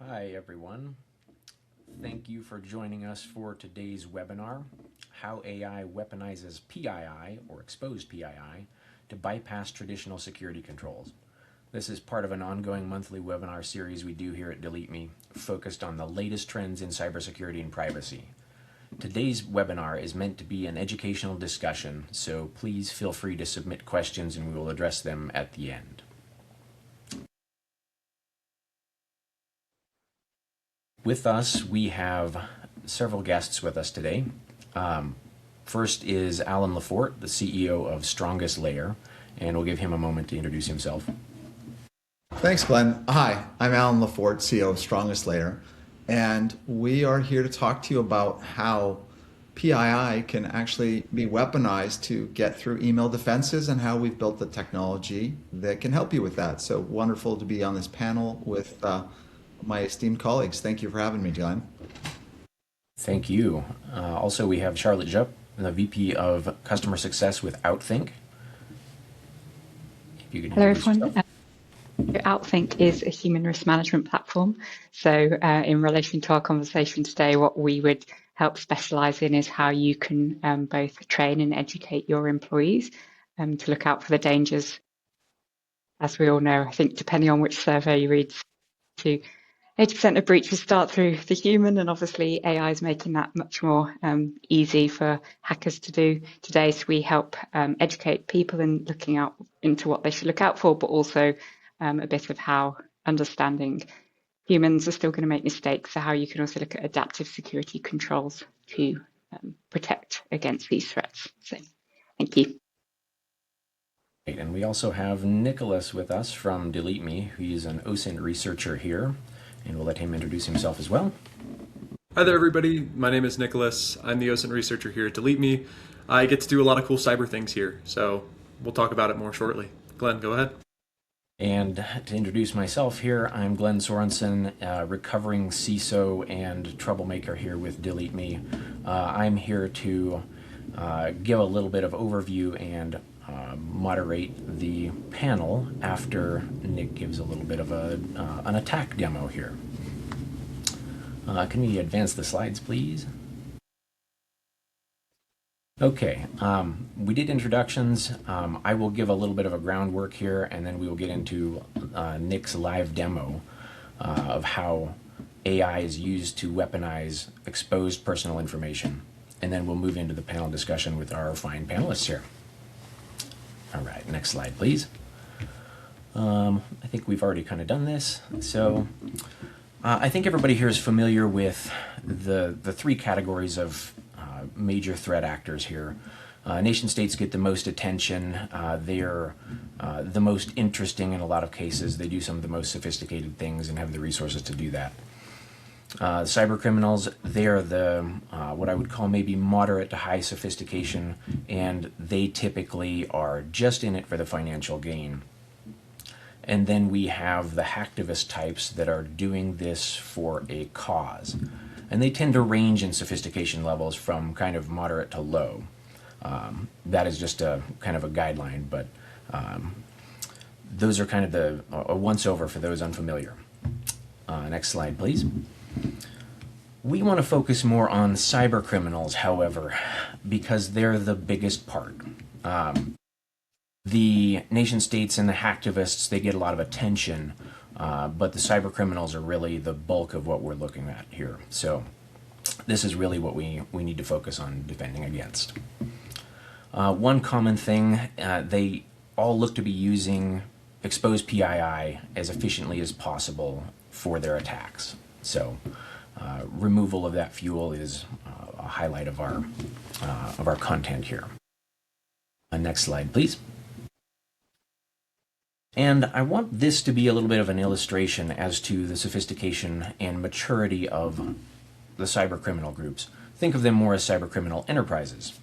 Hi everyone. Thank you for joining us for today's webinar, How AI Weaponizes PII, or Exposed PII, to Bypass Traditional Security Controls. This is part of an ongoing monthly webinar series we do here at Delete Me, focused on the latest trends in cybersecurity and privacy. Today's webinar is meant to be an educational discussion, so please feel free to submit questions and we will address them at the end. With us, we have several guests with us today. First is Alan Lafort, the CEO of Strongest Layer, and we'll give him a moment to introduce himself. Thanks, Glenn. Hi, I'm Alan Lafort, CEO of Strongest Layer, and we are here to talk to you about how PII can actually be weaponized to get through email defenses and how we've built the technology that can help you with that. So wonderful to be on this panel with my esteemed colleagues. Thank you for having me, Glenn. Thank you. Also, we have Charlotte Jupp, the VP of Customer Success with Outthink. If you could Hello, everyone. Outthink is a human risk management platform. So in relation to our conversation today, what we would help specialize in is how you can both train and educate your employees to look out for the dangers. As we all know, I think depending on which survey you read, to 80% of breaches start through the human, and obviously AI is making that much more easy for hackers to do today. So we help educate people in looking out into what they should look out for, but also a bit of how understanding humans are still going to make mistakes. So how you can also look at adaptive security controls to protect against these threats. So thank you. And we also have Nicholas with us from Delete Me. He's an OSINT researcher here, and we'll let him introduce himself as well. Hi there, everybody. My name is Nicholas. I'm the OSINT researcher here at Delete Me. I get to do a lot of cool cyber things here, so we'll talk about it more shortly. Glenn, go ahead. And to introduce myself here, I'm Glenn Sorensen, recovering CISO and troublemaker here with Delete Me. I'm here to give a little bit of overview and moderate the panel after Nick gives a little bit of an attack demo here. Can we advance the slides, please? Okay, we did introductions. I will give a little bit of a groundwork here, and then we will get into Nick's live demo of how AI is used to weaponize exposed personal information. And then we'll move into the panel discussion with our fine panelists here. All right, next slide, please. I think we've already kind of done this. So I think everybody here is familiar with the three categories of major threat actors here. Nation states get the most attention. They're the most interesting in a lot of cases. They do some of the most sophisticated things and have the resources to do that. Cyber criminals, they are the what I would call maybe moderate to high sophistication, and they typically are just in it for the financial gain. And then we have the hacktivist types that are doing this for a cause. And they tend to range in sophistication levels from kind of moderate to low. That is just a kind of a guideline, but those are kind of a once-over for those unfamiliar. Next slide, please. We want to focus more on cyber criminals, however, because they're the biggest part. The nation states and the hacktivists, they get a lot of attention, but the cyber criminals are really the bulk of what we're looking at here. So this is really what we need to focus on defending against. One common thing, they all look to be using exposed PII as efficiently as possible for their attacks. So removal of that fuel is a highlight of our content here. Next slide, please. And I want this to be a little bit of an illustration as to the sophistication and maturity of the cyber criminal groups. Think of them more as cyber criminal enterprises.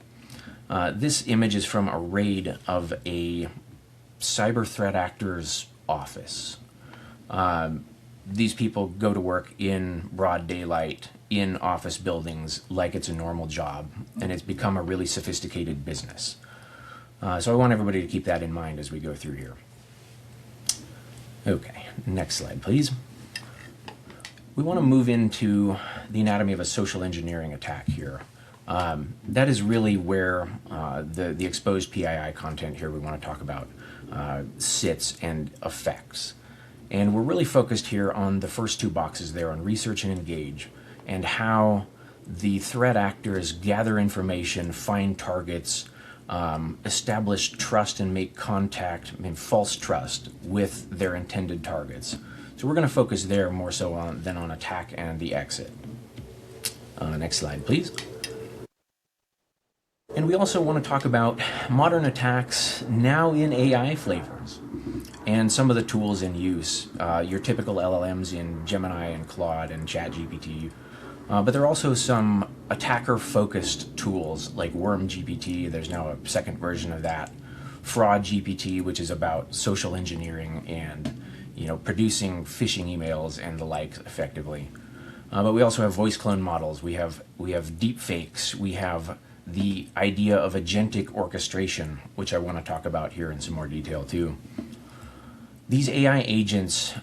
This image is from a raid of a cyber threat actor's office. These people go to work in broad daylight in office buildings like it's a normal job, and it's become a really sophisticated business. So I want everybody to keep that in mind as we go through here. Okay, next slide, please. we want to move into the anatomy of a social engineering attack here. That is really where the exposed PII content here we want to talk about sits and affects. And we're really focused here on the first two boxes there on research and engage, and how the threat actors gather information, find targets, establish trust and make contact, false trust with their intended targets. So we're going to focus there more so than on attack and the exit. Next slide, please. And we also want to talk about modern attacks now in AI flavors and some of the tools in use. Your typical LLMs in Gemini and Claude and ChatGPT. But there are also some attacker-focused tools like Worm GPT. There's now a second version of that. Fraud GPT, which is about social engineering and producing phishing emails and the like effectively. But we also have voice clone models. We have deepfakes. We have the idea of agentic orchestration, which I want to talk about here in some more detail too. These AI agents,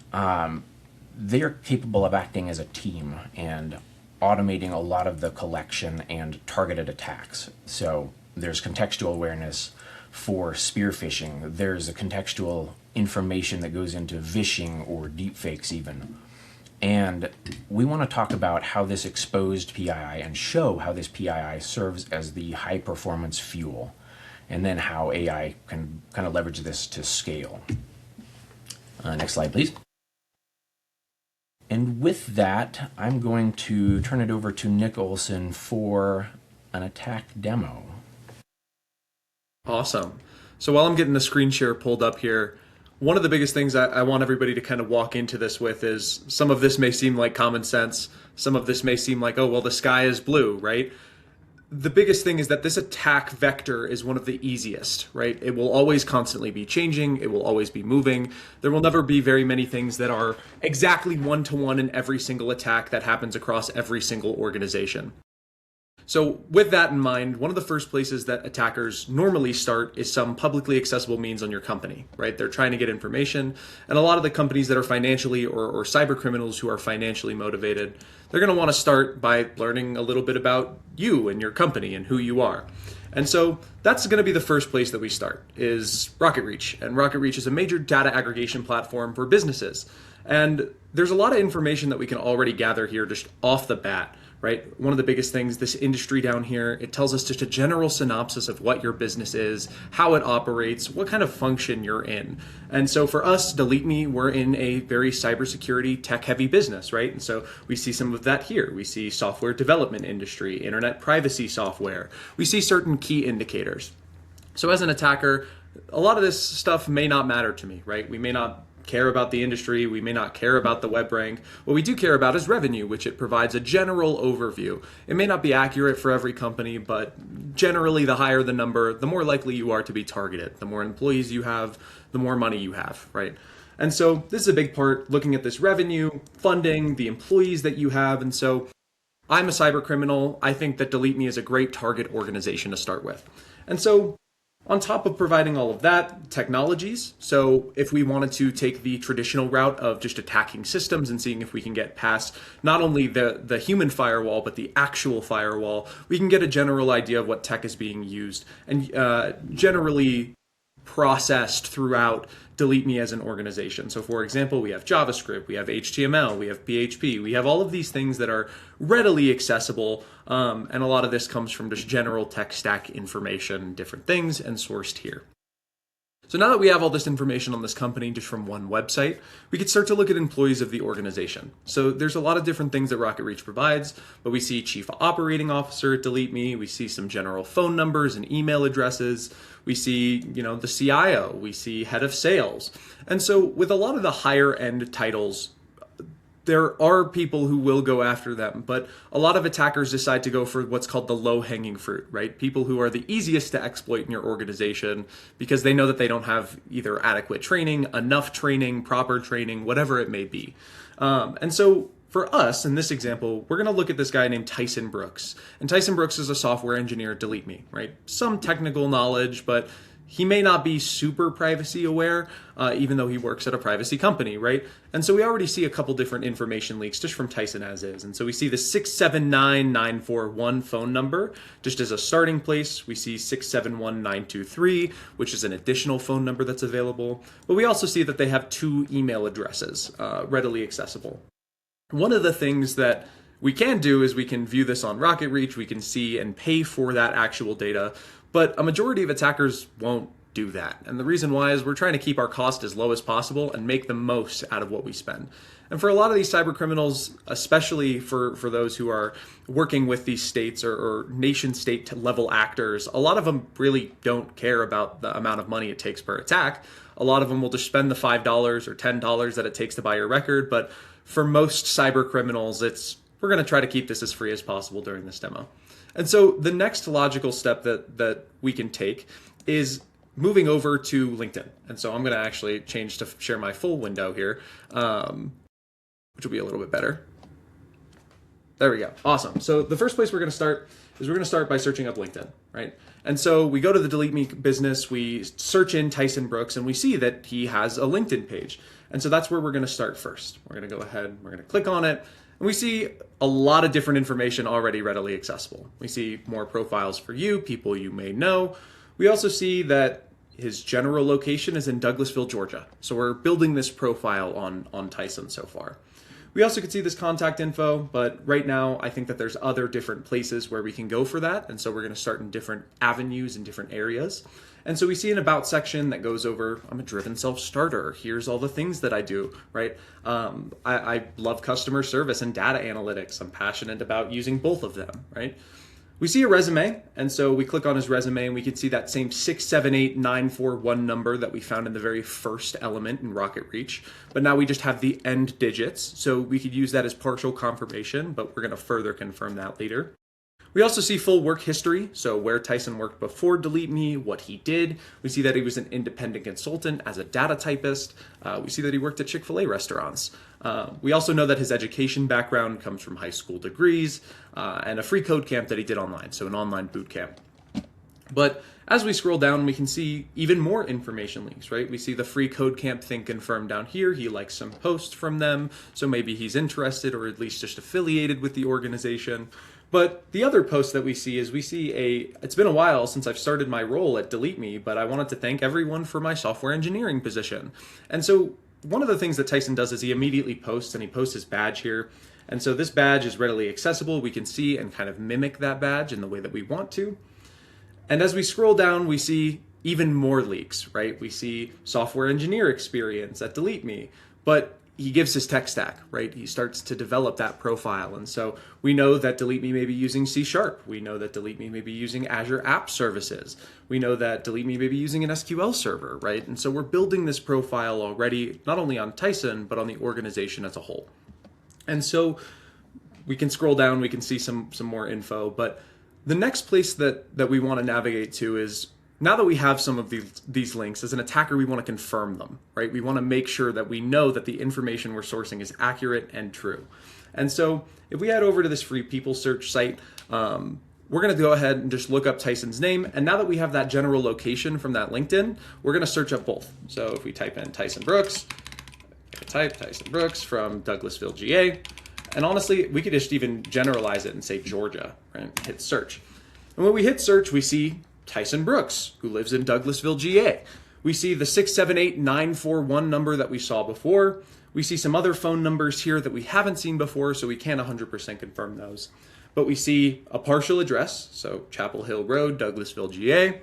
they're capable of acting as a team and automating a lot of the collection and targeted attacks. So there's contextual awareness for spear-phishing. There's a contextual information that goes into vishing or deepfakes even. And we want to talk about how this exposed PII and show how this PII serves as the high-performance fuel, and then how AI can kind of leverage this to scale. Next slide, please. And with that, I'm going to turn it over to Nick Olson for an attack demo. Awesome. So while I'm getting the screen share pulled up here, one of the biggest things I want everybody to kind of walk into this with is some of this may seem like common sense. Some of this may seem like, oh, well, the sky is blue, right? The biggest thing is that this attack vector is one of the easiest, right? It will always constantly be changing. It will always be moving. There will never be very many things that are exactly one-to-one in every single attack that happens across every single organization. So with that in mind, one of the first places that attackers normally start is some publicly accessible means on your company, right? They're trying to get information. And a lot of the companies that are financially or cyber criminals who are financially motivated, they're going to want to start by learning a little bit about you and your company and who you are. And so that's going to be the first place that we start is RocketReach. And RocketReach is a major data aggregation platform for businesses. And there's a lot of information that we can already gather here just off the bat. Right? One of the biggest things, this industry down here, it tells us just a general synopsis of what your business is, how it operates, what kind of function you're in. And so for us, Delete Me, we're in a very cybersecurity tech-heavy business, right? And so we see some of that here. We see software development industry, internet privacy software. We see certain key indicators. So as an attacker, a lot of this stuff may not matter to me, right? We may not care about the industry, we may not care about the web rank. What we do care about is revenue, which it provides a general overview. It may not be accurate for every company, but generally the higher the number, the more likely you are to be targeted. The more employees you have, the more money you have, right? And so this is a big part, looking at this revenue, funding, the employees that you have. And so I'm a cyber criminal. I think that Delete Me is a great target organization to start with. And so on top of providing all of that, technologies. So if we wanted to take the traditional route of just attacking systems and seeing if we can get past not only the human firewall, but the actual firewall, we can get a general idea of what tech is being used and generally processed throughout Delete Me as an organization. So for example, we have JavaScript, we have HTML, we have PHP, we have all of these things that are readily accessible. And a lot of this comes from just general tech stack information, different things, and sourced here. So now that we have all this information on this company just from one website, we could start to look at employees of the organization. So there's a lot of different things that RocketReach provides, but we see Chief Operating Officer at Delete Me, we see some general phone numbers and email addresses, we see, the CIO, we see Head of Sales. And so with a lot of the higher end titles, there are people who will go after them, but a lot of attackers decide to go for what's called the low-hanging fruit, right? People who are the easiest to exploit in your organization because they know that they don't have either adequate training, enough training, proper training, whatever it may be. And so for us, in this example, we're going to look at this guy named Tyson Brooks. And Tyson Brooks is a software engineer at Delete Me, right? Some technical knowledge, but he may not be super privacy aware, even though he works at a privacy company, right? And so we already see a couple different information leaks just from Tyson as is. And so we see the 679941 phone number just as a starting place. We see 671923, which is an additional phone number that's available. But we also see that they have 2 email addresses readily accessible. One of the things that we can do is we can view this on Rocket Reach, we can see and pay for that actual data, but a majority of attackers won't do that. And the reason why is we're trying to keep our cost as low as possible and make the most out of what we spend. And for a lot of these cyber criminals, especially for those who are working with these states or nation state level actors, a lot of them really don't care about the amount of money it takes per attack. A lot of them will just spend the $5 or $10 that it takes to buy your record. But for most cyber criminals, we're going to try to keep this as free as possible during this demo. And so the next logical step that we can take is moving over to LinkedIn. And so I'm going to actually change to share my full window here, which will be a little bit better. There we go. Awesome. So the first place we're going to start is we're going to start by searching up LinkedIn, right? And so we go to the Delete Me business, we search in Tyson Brooks, and we see that he has a LinkedIn page. And so that's where we're going to start first. We're going to go ahead, we're going to click on it. And we see a lot of different information already readily accessible. We see more profiles for you, people you may know. We also see that his general location is in Douglasville, Georgia. So we're building this profile on Tyson so far. We also could see this contact info, but right now I think that there's other different places where we can go for that. And so we're going to start in different avenues in different areas. And so we see an about section that goes over, I'm a driven self-starter. Here's all the things that I do, right? I love customer service and data analytics. I'm passionate about using both of them, right? We see a resume, and so we click on his resume and we can see that same 678941 number that we found in the very first element in Rocket Reach, but now we just have the end digits, so we could use that as partial confirmation, but we're going to further confirm that later. We also see full work history, so where Tyson worked before Delete Me, what he did. We see that he was an independent consultant as a data typist. We see that he worked at Chick-fil-A restaurants. We also know that his education background comes from high school degrees and a free code camp that he did online, so an online boot camp. But as we scroll down, we can see even more information leaks, right? We see the free code camp thing confirmed down here. He likes some posts from them, so maybe he's interested or at least just affiliated with the organization. But the other post that we see is it's been a while since I've started my role at Delete Me, but I wanted to thank everyone for my software engineering position. And so one of the things that Tyson does is he immediately posts, and he posts his badge here. And so this badge is readily accessible. We can see and kind of mimic that badge in the way that we want to. And as we scroll down, we see even more leaks, right? We see software engineer experience at Delete Me, but he gives his tech stack, right? He starts to develop that profile. And so we know that Delete Me may be using C#. We know that Delete Me may be using Azure App Services. We know that Delete Me may be using an SQL server, right? And so we're building this profile already, not only on Tyson, but on the organization as a whole. And so we can scroll down, we can see some more info, but the next place that we want to navigate to is, now that we have some of these links, as an attacker, we want to confirm them, right? We want to make sure that we know that the information we're sourcing is accurate and true. And so if we head over to this free people search site, we're going to go ahead and just look up Tyson's name. And now that we have that general location from that LinkedIn, we're going to search up both. So if we type in Tyson Brooks, type Tyson Brooks from Douglasville, GA. And honestly, we could just even generalize it and say Georgia, right? Hit search. And when we hit search, we see Tyson Brooks, who lives in Douglasville, GA. We see the 678941 number that we saw before. We see some other phone numbers here that we haven't seen before, so we can't 100% confirm those. But we see a partial address, so Chapel Hill Road, Douglasville, GA.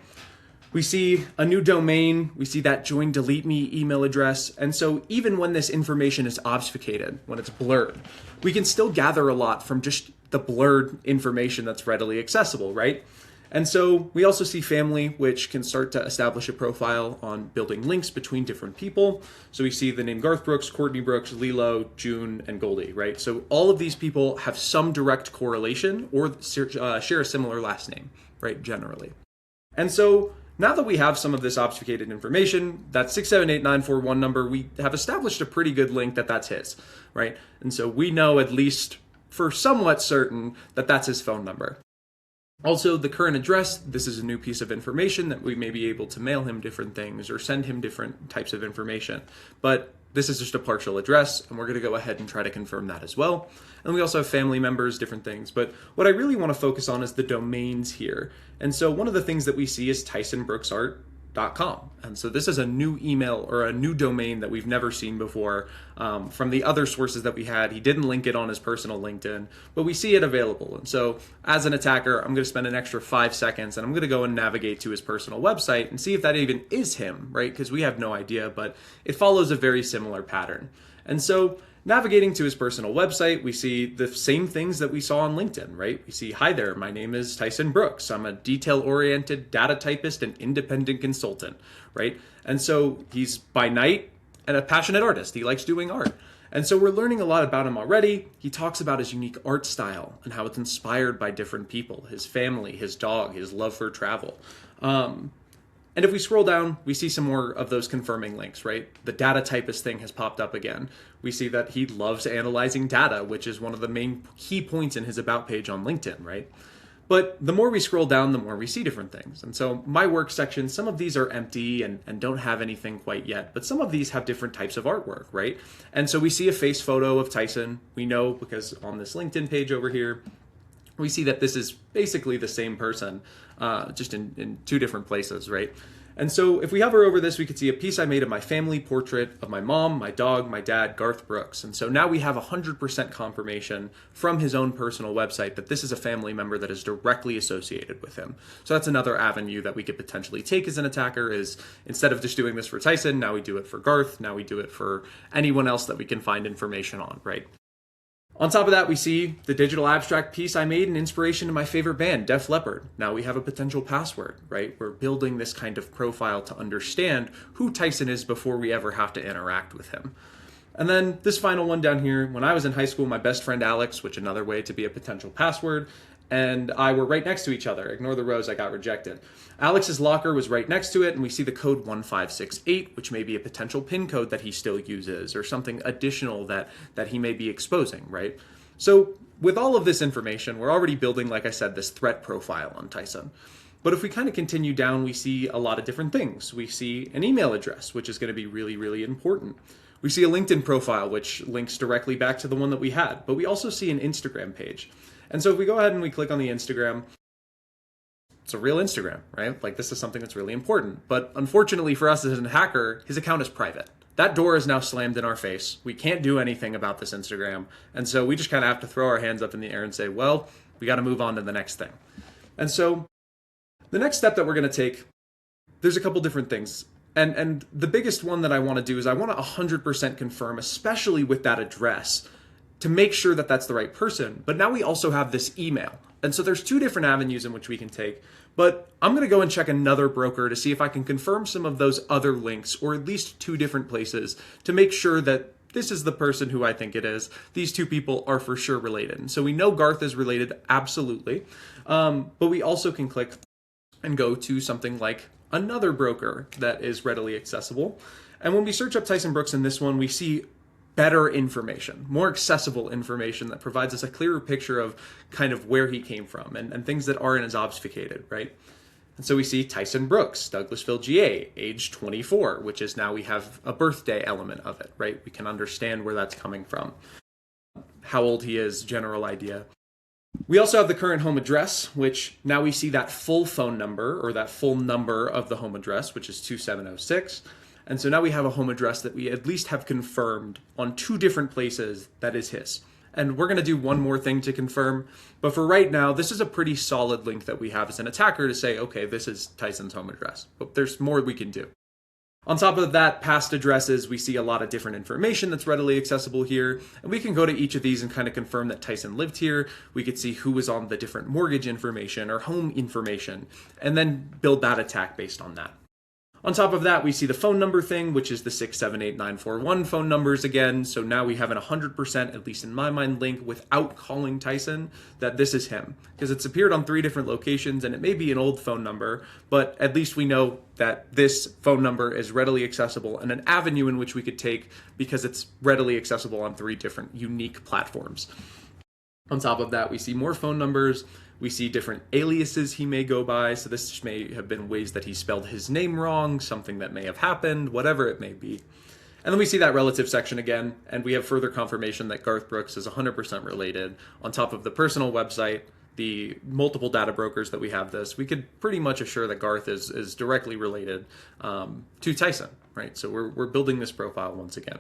We see a new domain. We see that join Delete Me email address. And so even when this information is obfuscated, when it's blurred, we can still gather a lot from just the blurred information that's readily accessible, right? And so we also see family, which can start to establish a profile on building links between different people. So we see the name Garth Brooks, Courtney Brooks, Lilo, June, and Goldie, right? So all of these people have some direct correlation or share a similar last name, right, generally. And so now that we have some of this obfuscated information, that 678941 number, we have established a pretty good link that that's his, right? And so we know at least for somewhat certain that that's his phone number. Also, the current address, this is a new piece of information that we may be able to mail him different things or send him different types of information. But this is just a partial address, and we're going to go ahead and try to confirm that as well. And we also have family members, different things. But what I really want to focus on is the domains here. And so one of the things that we see is TysonBrooksArt.com. And so this is a new email or a new domain that we've never seen before from the other sources that we had. He didn't link it on his personal LinkedIn, but we see it available. And so as an attacker, I'm going to spend an extra 5 seconds and I'm going to go and navigate to his personal website and see if that even is him, right? Because we have no idea, but it follows a very similar pattern. And so navigating to his personal website, we see the same things that we saw on LinkedIn, right? We see, hi there, my name is Tyson Brooks. I'm a detail-oriented data typist and independent consultant, right? And so he's by night and a passionate artist. He likes doing art. And so we're learning a lot about him already. He talks about his unique art style and how it's inspired by different people, his family, his dog, his love for travel. And if we scroll down, we see some more of those confirming links, right? The data typist thing has popped up again. We see that he loves analyzing data, which is one of the main key points in his about page on LinkedIn, right? But the more we scroll down, the more we see different things. And so my work section, some of these are empty and don't have anything quite yet, but some of these have different types of artwork, right? And so we see a face photo of Tyson. We know because on this LinkedIn page over here, we see that this is basically the same person, just in two different places, right? And so if we hover over this, we could see a piece I made of my family portrait of my mom, my dog, my dad, Garth Brooks. And so now we have 100% confirmation from his own personal website that this is a family member that is directly associated with him. So that's another avenue that we could potentially take as an attacker is instead of just doing this for Tyson, now we do it for Garth, now we do it for anyone else that we can find information on, right? On top of that, we see the digital abstract piece I made in inspiration to my favorite band, Def Leppard. Now we have a potential password, right? We're building this kind of profile to understand who Tyson is before we ever have to interact with him. And then this final one down here, when I was in high school, my best friend Alex, which another way to be a potential password, and I were right next to each other. Ignore the rows, I got rejected. Alex's locker was right next to it, and we see the code 1568, which may be a potential PIN code that he still uses, or something additional that he may be exposing, right? So with all of this information, we're already building, like I said, this threat profile on Tyson. But if we kind of continue down, we see a lot of different things. We see an email address, which is going to be really, really important. We see a LinkedIn profile, which links directly back to the one that we had, but we also see an Instagram page. And so if we go ahead and we click on the Instagram, it's a real Instagram, right? Like this is something that's really important. But unfortunately for us as a hacker, his account is private. That door is now slammed in our face. We can't do anything about this Instagram. And so we just kind of have to throw our hands up in the air and say, well, we got to move on to the next thing. And so the next step that we're going to take, there's a couple different things. And the biggest one that I want to do is I want to 100% confirm, especially with that address, to make sure that that's the right person. But now we also have this email. And so there's two different avenues in which we can take. But I'm going to go and check another broker to see if I can confirm some of those other links, or at least two different places, to make sure that this is the person who I think it is. These two people are for sure related. And so we know Garth is related, absolutely. But we also can click and go to something like another broker that is readily accessible. And when we search up Tyson Brooks in this one, we see better information, more accessible information that provides us a clearer picture of kind of where he came from and things that aren't as obfuscated, right? And so we see Tyson Brooks, Douglasville, GA, age 24, which is now we have a birthday element of it, right? We can understand where that's coming from, how old he is, general idea. We also have the current home address, which now we see that full phone number or that full number of the home address, which is 2706. And so now we have a home address that we at least have confirmed on two different places that is his. And we're going to do one more thing to confirm. But for right now, this is a pretty solid link that we have as an attacker to say, okay, this is Tyson's home address. But there's more we can do. On top of that, past addresses, we see a lot of different information that's readily accessible here. And we can go to each of these and kind of confirm that Tyson lived here. We could see who was on the different mortgage information or home information, and then build that attack based on that. On top of that, we see the phone number thing, which is the 678-941 phone numbers again. So now we have an 100%, at least in my mind, link without calling Tyson that this is him. Because it's appeared on 3 different locations and it may be an old phone number, but at least we know that this phone number is readily accessible and an avenue in which we could take because it's readily accessible on 3 different unique platforms. On top of that, we see more phone numbers. We see different aliases he may go by. So this may have been ways that he spelled his name wrong, something that may have happened, whatever it may be. And then we see that relative section again, and we have further confirmation that Garth Brooks is 100% related. On top of the personal website, the multiple data brokers that we have we could pretty much assure that Garth is directly related to Tyson, right? So we're building this profile once again.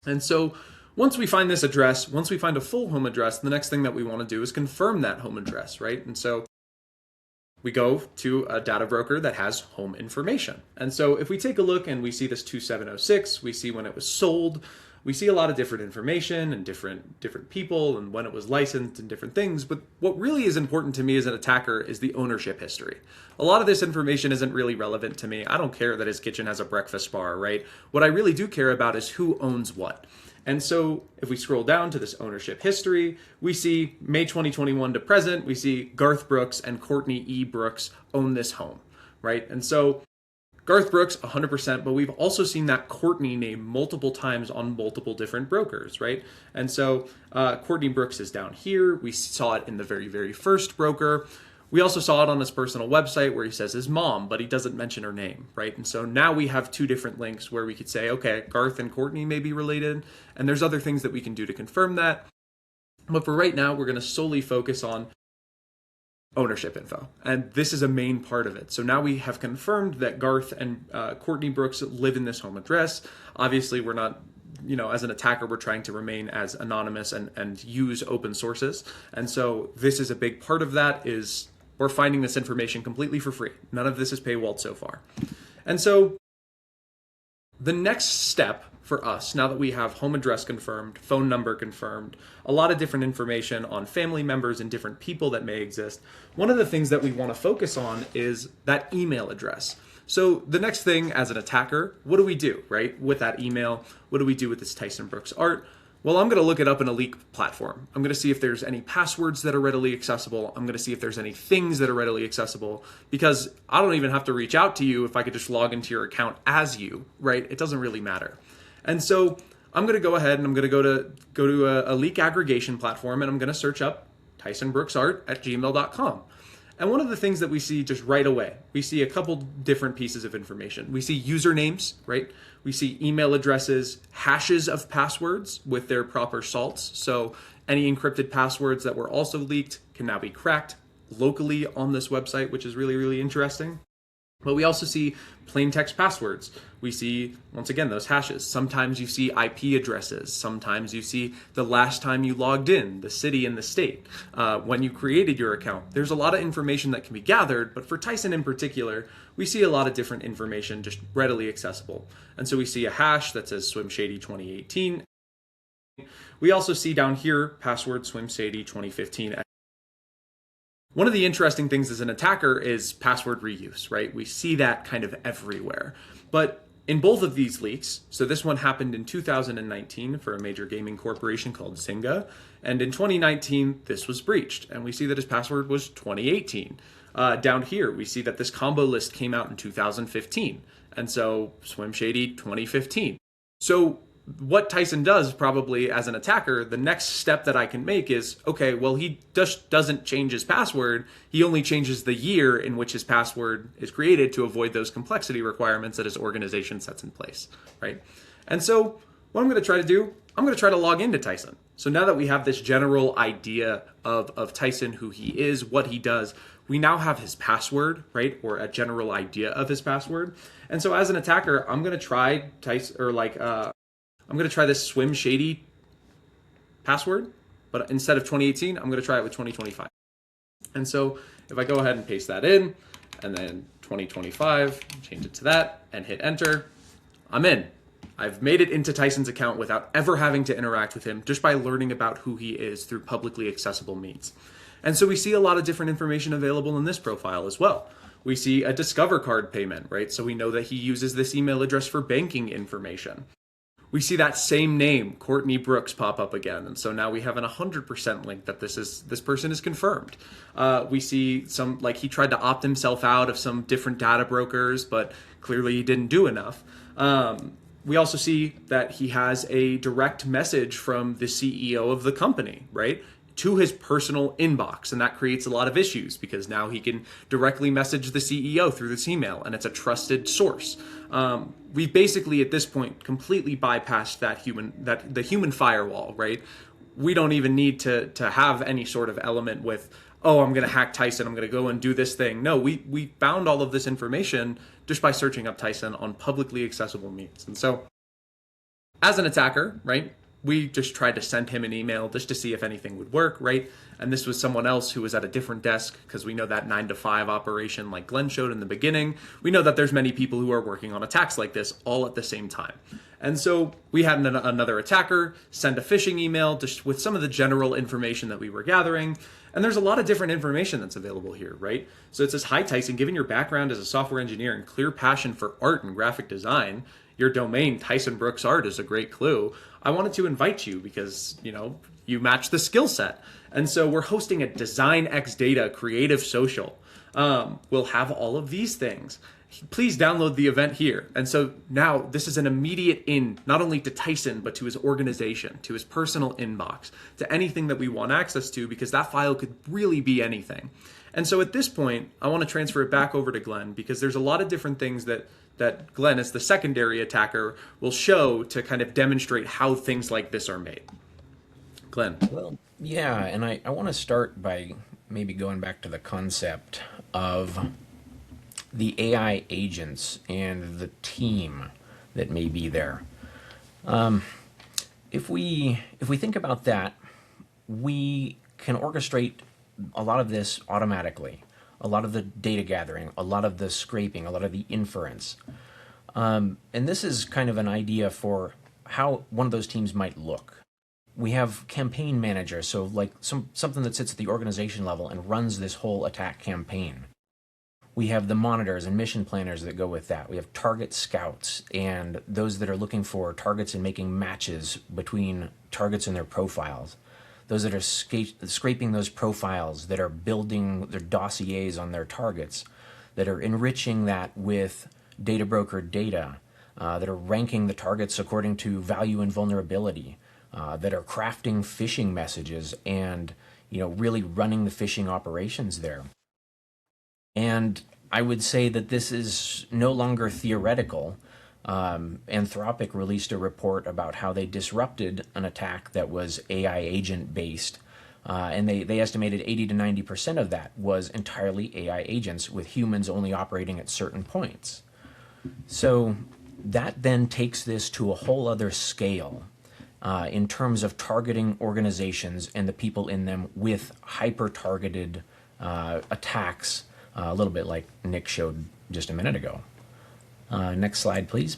And so once we find this address, once we find a full home address, the next thing that we want to do is confirm that home address, right? And so we go to a data broker that has home information. And so if we take a look and we see this 2706, we see when it was sold, we see a lot of different information and different people and when it was licensed and different things. But what really is important to me as an attacker is the ownership history. A lot of this information isn't really relevant to me. I don't care that his kitchen has a breakfast bar, right? What I really do care about is who owns what. And so if we scroll down to this ownership history, we see May 2021 to present, we see Garth Brooks and Courtney E. Brooks own this home, right? And so Garth Brooks, 100%, but we've also seen that Courtney name multiple times on multiple different brokers, right? And so Courtney Brooks is down here. We saw it in the very, very first broker. We also saw it on his personal website where he says his mom, but he doesn't mention her name, right? And so now we have two different links where we could say, okay, Garth and Courtney may be related, and there's other things that we can do to confirm that. But for right now, we're going to solely focus on ownership info, and this is a main part of it. So now we have confirmed that Garth and Courtney Brooks live in this home address. Obviously, we're not, as an attacker, we're trying to remain as anonymous and use open sources. And so this is a big part of that is we're finding this information completely for free. None of this is paywalled so far. And so the next step for us, now that we have home address confirmed, phone number confirmed, a lot of different information on family members and different people that may exist, one of the things that we want to focus on is that email address. So the next thing as an attacker, what do we do, right? With that email, what do we do with this Tyson Brooks art? Well, I'm going to look it up in a leak platform. I'm going to see if there's any passwords that are readily accessible. I'm going to see if there's any things that are readily accessible, because I don't even have to reach out to you if I could just log into your account as you, right? It doesn't really matter. And so I'm going to go ahead and I'm going to go to a leak aggregation platform, and I'm going to search up Tyson Brooks art at gmail.com. And one of the things that we see just right away, we see a couple different pieces of information. We see usernames, right? We see email addresses, hashes of passwords with their proper salts. So any encrypted passwords that were also leaked can now be cracked locally on this website, which is really, really interesting. But we also see plain text passwords. We see, once again, those hashes. Sometimes you see IP addresses. Sometimes you see the last time you logged in, the city and the state, when you created your account. There's a lot of information that can be gathered, but for Tyson in particular, we see a lot of different information just readily accessible. And so we see a hash that says SwimShady 2018. We also see down here, password SwimShady 2015. One of the interesting things as an attacker is password reuse, right? We see that kind of everywhere. But in both of these leaks, so this one happened in 2019 for a major gaming corporation called Zynga, and in 2019, this was breached, and we see that his password was 2018. Down here, we see that this combo list came out in 2015, and so SwimShady 2015. So what Tyson does probably as an attacker, the next step that I can make is, okay, well, he just doesn't change his password. He only changes the year in which his password is created to avoid those complexity requirements that his organization sets in place, right? And so what I'm going to try to do, I'm going to try to log into Tyson. So now that we have this general idea of Tyson, who he is, what he does, we now have his password, right? Or a general idea of his password. And so as an attacker, I'm going to try Tyson, or I'm going to try this SwimShady password, but instead of 2018, I'm going to try it with 2025. And so if I go ahead and paste that in, and then 2025, change it to that, and hit enter, I'm in. I've made it into Tyson's account without ever having to interact with him, just by learning about who he is through publicly accessible means. And so we see a lot of different information available in this profile as well. We see a Discover card payment, right? So we know that he uses this email address for banking information. We see that same name, Courtney Brooks, pop up again. And so now we have an 100% link that this person is confirmed. We see some, like, he tried to opt himself out of some different data brokers, but clearly he didn't do enough. We also see that he has a direct message from the CEO of the company, right? to his personal inbox. And that creates a lot of issues because now he can directly message the CEO through this email, and it's a trusted source. We've basically at this point completely bypassed the human firewall, right? We don't even need to have any sort of element with, oh, I'm going to hack Tyson, I'm going to go and do this thing. No, we found all of this information just by searching up Tyson on publicly accessible means. And so as an attacker, right, we just tried to send him an email just to see if anything would work, right? And this was someone else who was at a different desk, because we know that 9 to 5 operation like Glenn showed in the beginning. We know that there's many people who are working on attacks like this all at the same time. And so we had another attacker send a phishing email just with some of the general information that we were gathering. And there's a lot of different information that's available here, right? So it says, "Hi Tyson, given your background as a software engineer and clear passion for art and graphic design, your domain, Tyson Brooks Art, is a great clue. I wanted to invite you because, you match the skill set. And so we're hosting a Design X Data Creative Social. We'll have all of these things. Please download the event here." And so now this is an immediate in, not only to Tyson, but to his organization, to his personal inbox, to anything that we want access to, because that file could really be anything. And so at this point, I want to transfer it back over to Glenn, because there's a lot of different things that Glenn, as the secondary attacker, will show to kind of demonstrate how things like this are made. Glenn. Well, yeah, and I want to start by maybe going back to the concept of the AI agents and the team that may be there. If we think about that, we can orchestrate a lot of this automatically. A lot of the data gathering, a lot of the scraping, a lot of the inference. And this is kind of an idea for how one of those teams might look. We have campaign managers, so like something that sits at the organization level and runs this whole attack campaign. We have the monitors and mission planners that go with that. We have target scouts and those that are looking for targets and making matches between targets and their profiles. Those that are scraping those profiles, that are building their dossiers on their targets, that are enriching that with data broker data, that are ranking the targets according to value and vulnerability, that are crafting phishing messages and really running the phishing operations there. And I would say that this is no longer theoretical. Anthropic released a report about how they disrupted an attack that was AI agent based, and they estimated 80 to 90% of that was entirely AI agents, with humans only operating at certain points. So that then takes this to a whole other scale in terms of targeting organizations and the people in them with hyper-targeted attacks, a little bit like Nick showed just a minute ago. Next slide, please.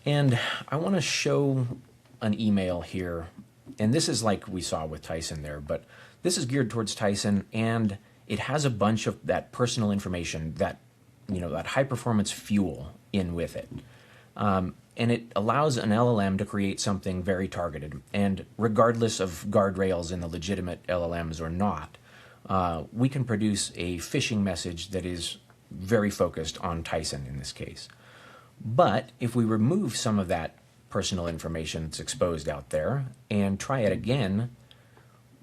And I want to show an email here. And this is like we saw with Tyson there, but this is geared towards Tyson, and it has a bunch of that personal information, that that high performance fuel in with it. And it allows an LLM to create something very targeted. And regardless of guardrails in the legitimate LLMs or not, we can produce a phishing message that is very focused on Tyson in this case. But if we remove some of that personal information that's exposed out there and try it again,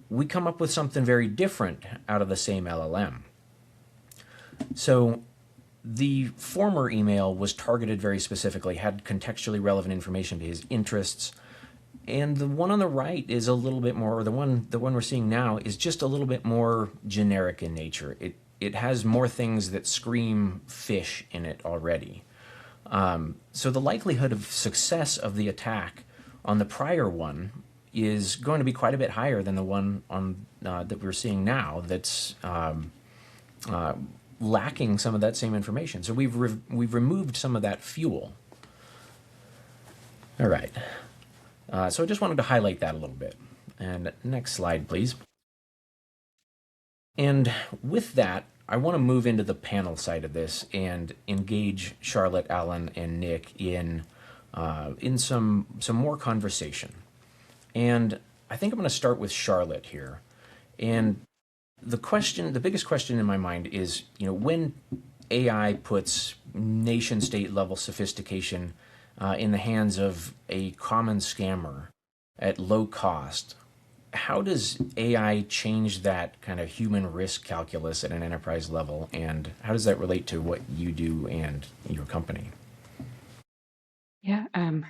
we come up with something very different out of the same LLM. So the former email was targeted very specifically, had contextually relevant information to his interests, and the one on the right is a little bit more, or the one we're seeing now is just a little bit more generic in nature. It has more things that scream fish in it already. So the likelihood of success of the attack on the prior one is going to be quite a bit higher than the one on that we're seeing now that's lacking some of that same information. So we've removed some of that fuel. All right. So I just wanted to highlight that a little bit. And next slide, please. And with that, I want to move into the panel side of this and engage Charlotte, Alan, and Nick in some more conversation. And I think I'm going to start with Charlotte here. And the biggest question in my mind is, when AI puts nation-state level sophistication in the hands of a common scammer at low cost, how does AI change that kind of human risk calculus at an enterprise level, and how does that relate to what you do and your company? Yeah,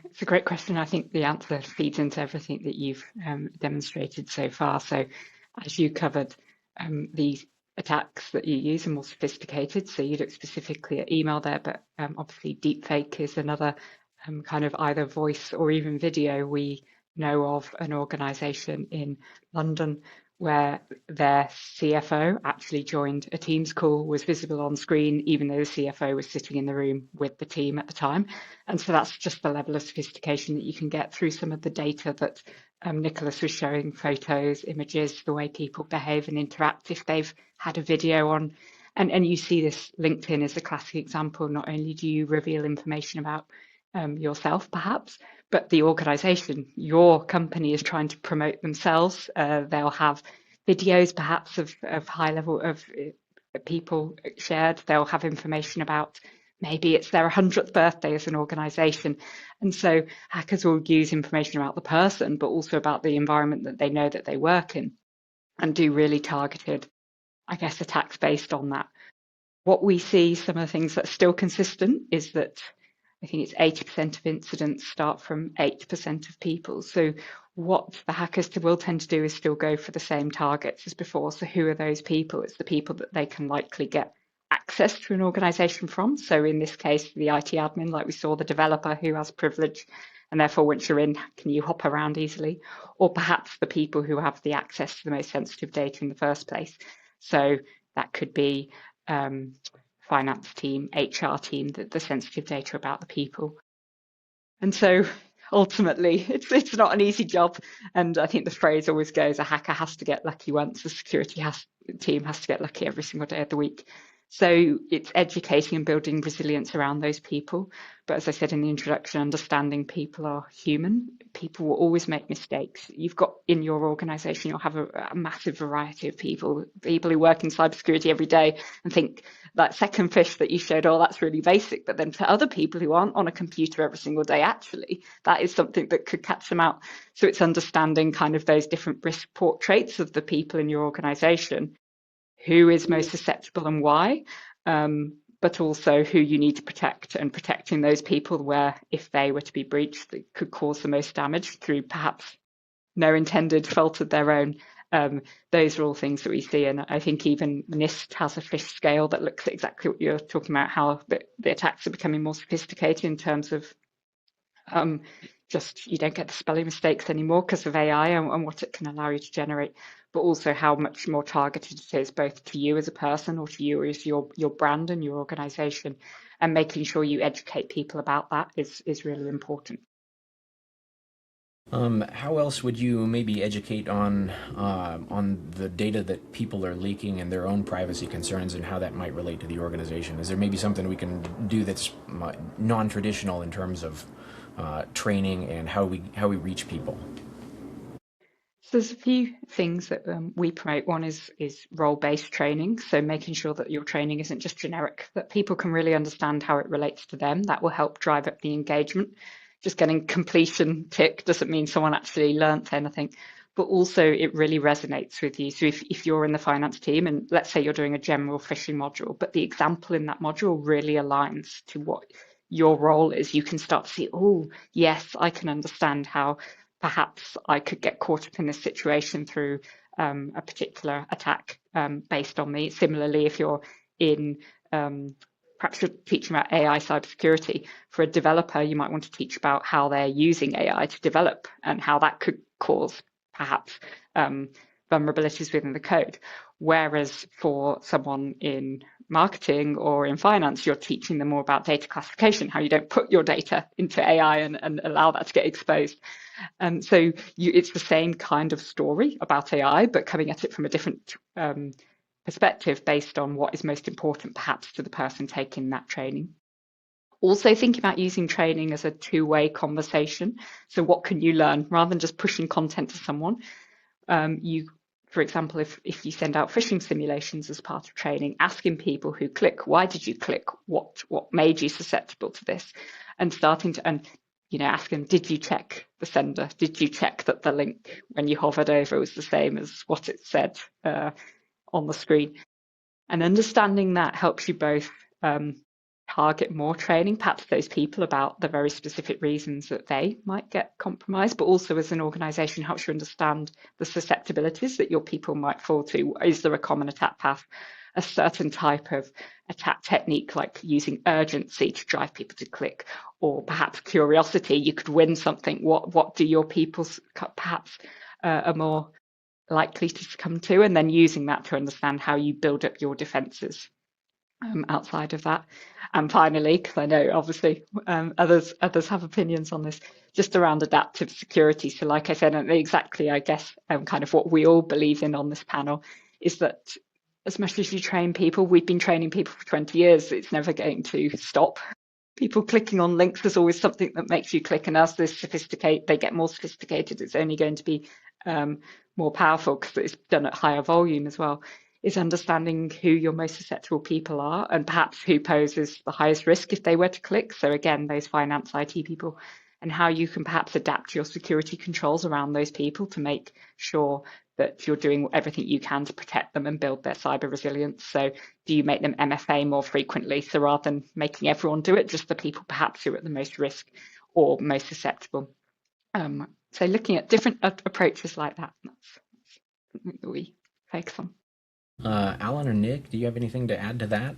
it's a great question. I think the answer feeds into everything that you've demonstrated so far. So, as you covered, the attacks that you use are more sophisticated. So you look specifically at email there, but obviously deepfake is another kind of either voice or even video. We know of an organization in London where their CFO actually joined a Teams call, was visible on screen, even though the CFO was sitting in the room with the team at the time. And so that's just the level of sophistication that you can get through some of the data that Nicholas was showing, photos, images, the way people behave and interact if they've had a video on. And you see this, LinkedIn is a classic example. Not only do you reveal information about yourself, perhaps, but the organization, your company is trying to promote themselves. They'll have videos, perhaps, of high level of people shared. They'll have information about maybe it's their 100th birthday as an organization. And so hackers will use information about the person, but also about the environment that they know that they work in and do really targeted, I guess, attacks based on that. What we see, some of the things that's still consistent is that I think it's 80% of incidents start from 8% of people. So what the hackers will tend to do is still go for the same targets as before. So who are those people? It's the people that they can likely get access to an organization from. So in this case, the IT admin, like we saw, the developer who has privilege, and therefore once you're in, can you hop around easily? Or perhaps the people who have the access to the most sensitive data in the first place. So that could be finance team, HR team, the sensitive data about the people. And so ultimately, it's not an easy job. And I think the phrase always goes, a hacker has to get lucky once, the security team has to get lucky every single day of the week. So it's educating and building resilience around those people. But as I said in the introduction, understanding people are human. People will always make mistakes. You've got in your organization, you'll have a massive variety of people who work in cybersecurity every day and think that second fish that you showed, oh, that's really basic. But then to other people who aren't on a computer every single day, actually, that is something that could catch them out. So it's understanding kind of those different risk portraits of the people in your organization, who is most susceptible and why, but also who you need to protect, and protecting those people where if they were to be breached, they could cause the most damage through perhaps no intended fault of their own. Those are all things that we see. And I think even NIST has a fish scale that looks at exactly what you're talking about, how the attacks are becoming more sophisticated in terms of just you don't get the spelling mistakes anymore because of AI and what it can allow you to generate, but also how much more targeted it is both to you as a person or to you as your brand and your organization, and making sure you educate people about that is really important. How else would you maybe educate on the data that people are leaking and their own privacy concerns and how that might relate to the organization? Is there maybe something we can do that's non-traditional in terms of training and how we reach people? So there's a few things that we promote. One is role-based training, so making sure that your training isn't just generic, that people can really understand how it relates to them. That will help drive up the engagement. Just getting completion tick doesn't mean someone actually learnt anything, but also it really resonates with you. So if you're in the finance team and let's say you're doing a general phishing module, but the example in that module really aligns to what your role is, you can start to see, oh, yes, I can understand how perhaps I could get caught up in this situation through a particular attack based on me. Similarly, if you're in perhaps you're teaching about AI cybersecurity. For a developer, you might want to teach about how they're using AI to develop and how that could cause perhaps vulnerabilities within the code. Whereas for someone in marketing or in finance, you're teaching them more about data classification, how you don't put your data into AI and allow that to get exposed. So it's the same kind of story about AI, but coming at it from a different perspective based on what is most important perhaps to the person taking that training. Also thinking about using training as a two-way conversation. So what can you learn rather than just pushing content to someone? For example, if you send out phishing simulations as part of training, asking people who click, why did you click? What made you susceptible to this? And starting to, and ask them, did you check the sender? Did you check that the link when you hovered over was the same as what it said on the screen? And understanding that helps you both target more training, perhaps those people about the very specific reasons that they might get compromised, but also as an organization helps you understand the susceptibilities that your people might fall to. Is there a common attack path? A certain type of attack technique, like using urgency to drive people to click, or perhaps curiosity, you could win something. What do your people perhaps are more likely to succumb to? And then using that to understand how you build up your defenses outside of that. And finally, because I know obviously others have opinions on this, just around adaptive security. So like I said, and exactly, I guess, kind of what we all believe in on this panel is that as much as you train people, we've been training people for 20 years, it's never going to stop. People clicking on links, there's always something that makes you click, and as they get more sophisticated, it's only going to be more powerful because it's done at higher volume as well. Is understanding who your most susceptible people are and perhaps who poses the highest risk if they were to click. So again, those finance IT people, and how you can perhaps adapt your security controls around those people to make sure that you're doing everything you can to protect them and build their cyber resilience. So do you make them MFA more frequently? So rather than making everyone do it, just the people perhaps who are at the most risk or most susceptible. So looking at different approaches like that, that's something that we focus on. Alan or Nick, do you have anything to add to that?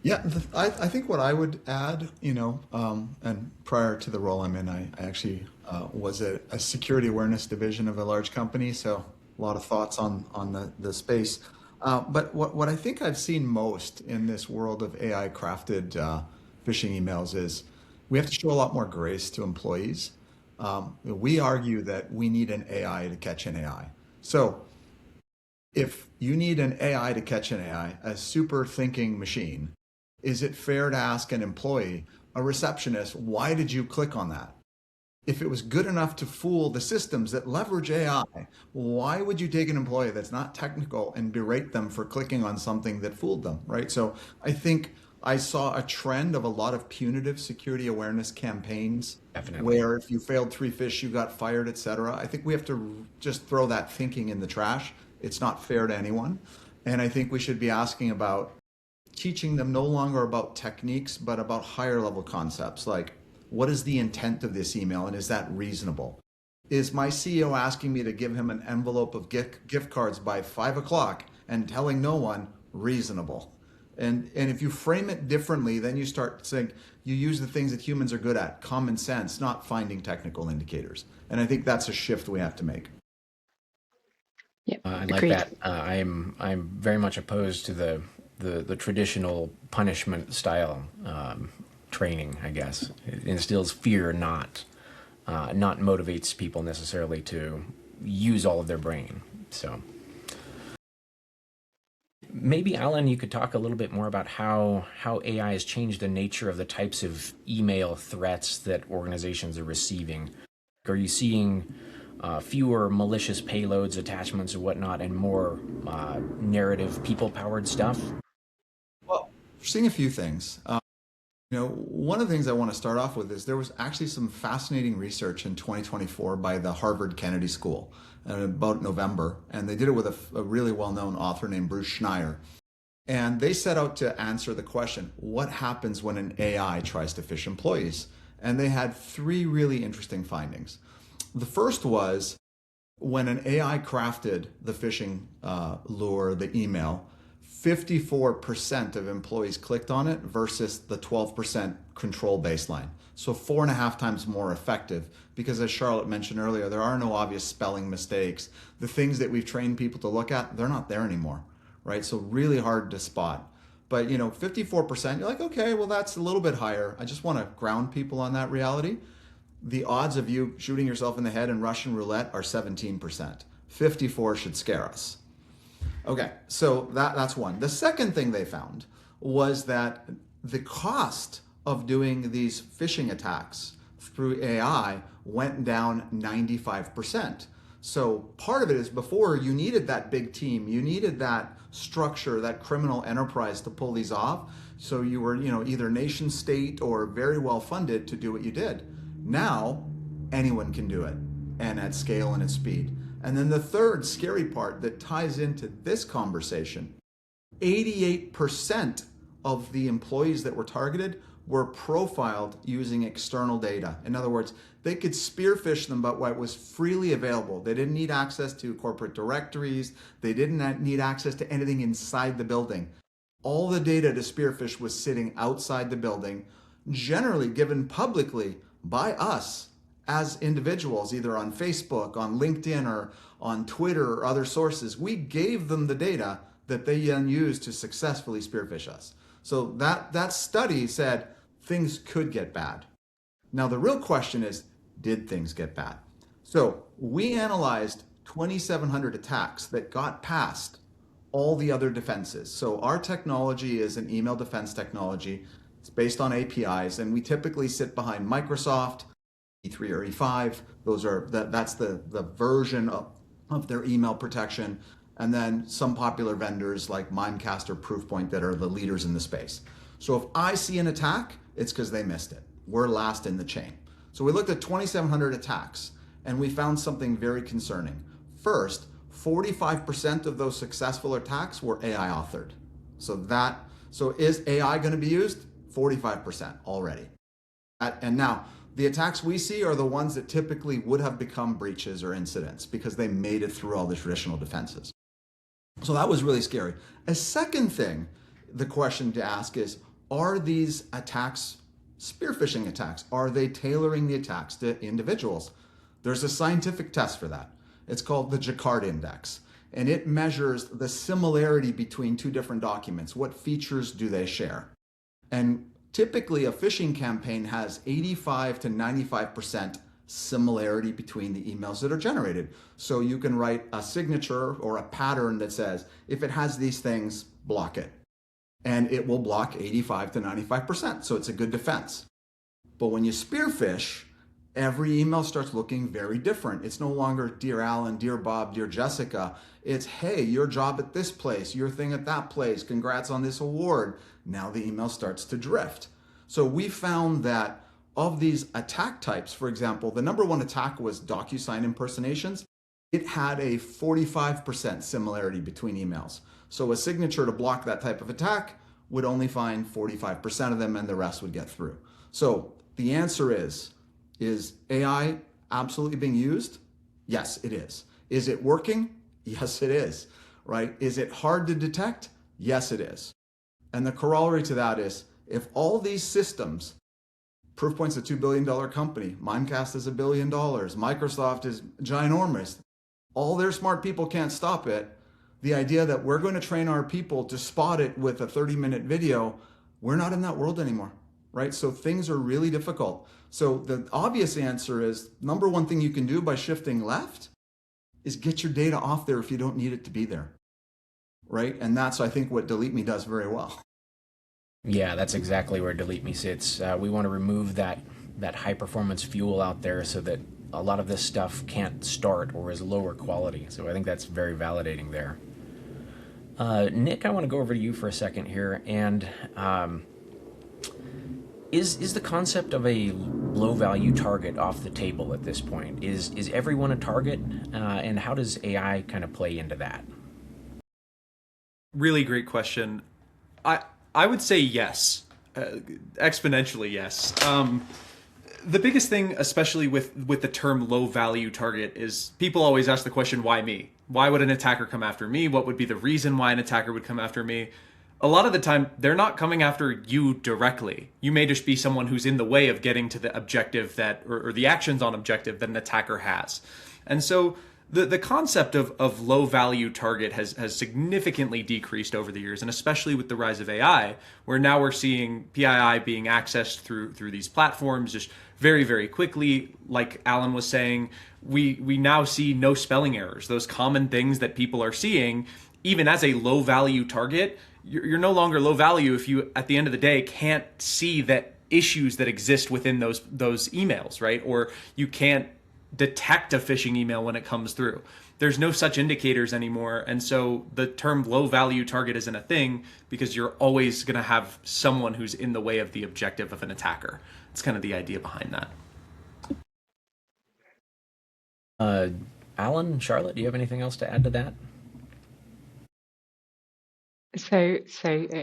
Yeah, I think what I would add, and prior to the role I'm in, I actually was a security awareness division of a large company, so a lot of thoughts on the space. But what I think I've seen most in this world of AI crafted phishing emails is we have to show a lot more grace to employees. We argue that we need an AI to catch an AI. So if you need an AI to catch an AI, a super thinking machine, is it fair to ask an employee, a receptionist, why did you click on that? If it was good enough to fool the systems that leverage AI, why would you take an employee that's not technical and berate them for clicking on something that fooled them, right? So I think I saw a trend of a lot of punitive security awareness campaigns. Definitely. Where if you failed 3 fish, you got fired, et cetera. I think we have to just throw that thinking in the trash. It's not fair to anyone. And I think we should be asking about teaching them no longer about techniques, but about higher level concepts like, what is the intent of this email and is that reasonable? Is my CEO asking me to give him an envelope of gift cards by 5 o'clock and telling no one reasonable? And if you frame it differently, then you start saying, you use the things that humans are good at, common sense, not finding technical indicators. And I think that's a shift we have to make. Yeah, I like that. I'm very much opposed to the traditional punishment style training. I guess it instills fear, not motivates people necessarily to use all of their brain. So maybe Alan, you could talk a little bit more about how AI has changed the nature of the types of email threats that organizations are receiving. Are you seeing fewer malicious payloads, attachments, and whatnot, and more narrative, people-powered stuff? Well, we're seeing a few things. One of the things I want to start off with is there was actually some fascinating research in 2024 by the Harvard Kennedy School about November, and they did it with a really well-known author named Bruce Schneier. And they set out to answer the question, what happens when an AI tries to phish employees? And they had 3 really interesting findings. The first was when an AI crafted the phishing lure, the email, 54% of employees clicked on it versus the 12% control baseline. So 4.5 times more effective because, as Charlotte mentioned earlier, there are no obvious spelling mistakes. The things that we've trained people to look at, they're not there anymore, right? So really hard to spot. But 54%, you're like, okay, well, that's a little bit higher. I just want to ground people on that reality. The odds of you shooting yourself in the head in Russian roulette are 17%. 54 should scare us. Okay, so that's one. The second thing they found was that the cost of doing these phishing attacks through AI went down 95%. So part of it is before you needed that big team, you needed that structure, that criminal enterprise to pull these off. So you were, either nation state or very well funded to do what you did. Now, anyone can do it, and at scale and at speed. And then the third scary part that ties into this conversation, 88% of the employees that were targeted were profiled using external data. In other words, they could spear-phish them about what was freely available. They didn't need access to corporate directories. They didn't need access to anything inside the building. All the data to spear-phish was sitting outside the building, generally given publicly by us as individuals, either on Facebook, on LinkedIn, or on Twitter or other sources. We gave them the data that they then used to successfully spear-phish us. So that study said things could get bad. Now the real question is, did things get bad? So we analyzed 2,700 attacks that got past all the other defenses. So our technology is an email defense technology. It's based on APIs, and we typically sit behind Microsoft, E3 or E5. That's the version of their email protection. And then some popular vendors like Mimecast or Proofpoint that are the leaders in the space. So if I see an attack, it's because they missed it. We're last in the chain. So we looked at 2,700 attacks, and we found something very concerning. First, 45% of those successful attacks were AI authored. So is AI going to be used? 45% already. And now, the attacks we see are the ones that typically would have become breaches or incidents because they made it through all the traditional defenses. So that was really scary. A second thing, the question to ask is, are these attacks spear-phishing attacks? Are they tailoring the attacks to individuals? There's a scientific test for that. It's called the Jacquard Index, and it measures the similarity between two different documents. What features do they share? And typically a phishing campaign has 85 to 95% similarity between the emails that are generated. So you can write a signature or a pattern that says, if it has these things, block it. And it will block 85 to 95%. So it's a good defense. But when you spear-phish, every email starts looking very different. It's no longer Dear Alan, Dear Bob, Dear Jessica. It's, hey, your job at this place, your thing at that place, congrats on this award. Now the email starts to drift. So we found that of these attack types, for example, the number one attack was DocuSign impersonations. It had a 45% similarity between emails. So a signature to block that type of attack would only find 45% of them, and the rest would get through. So the answer is AI absolutely being used? Yes, it is. Is it working? Yes, it is, right? Is it hard to detect? Yes, it is. And the corollary to that is, if all these systems, Proofpoint's a $2 billion company, Mimecast is $1 billion, Microsoft is ginormous, all their smart people can't stop it, the idea that we're going to train our people to spot it with a 30-minute video, we're not in that world anymore, right? So things are really difficult. So the obvious answer is, number one thing you can do by shifting left is get your data off there if you don't need it to be there, right? And that's, I think, what Delete Me does very well. Yeah, that's exactly where Delete Me sits. We want to remove that high-performance fuel out there so that a lot of this stuff can't start or is lower quality. So I think that's very validating there. Nick, I want to go over to you for a second here. And is the concept of a low-value target off the table at this point? Is everyone a target? And how does AI kind of play into that? Really great question. I would say yes, exponentially yes. The biggest thing, especially with the term low value target, is people always ask the question, why me? Why would an attacker come after me? What would be the reason why an attacker would come after me? A lot of the time, they're not coming after you directly. You may just be someone who's in the way of getting to the objective or the actions on objective that an attacker has. And so the concept of low value target has significantly decreased over the years, and especially with the rise of AI, where now we're seeing PII being accessed through these platforms just very, very quickly. Like Alan was saying, we now see no spelling errors, those common things that people are seeing. Even as a low value target, you're no longer low value if you, at the end of the day, can't see that issues that exist within those emails, right? Or you can't detect a phishing email when it comes through. There's no such indicators anymore. And so the term low value target isn't a thing because you're always going to have someone who's in the way of the objective of an attacker. It's kind of the idea behind that. Alan, Charlotte, do you have anything else to add to that?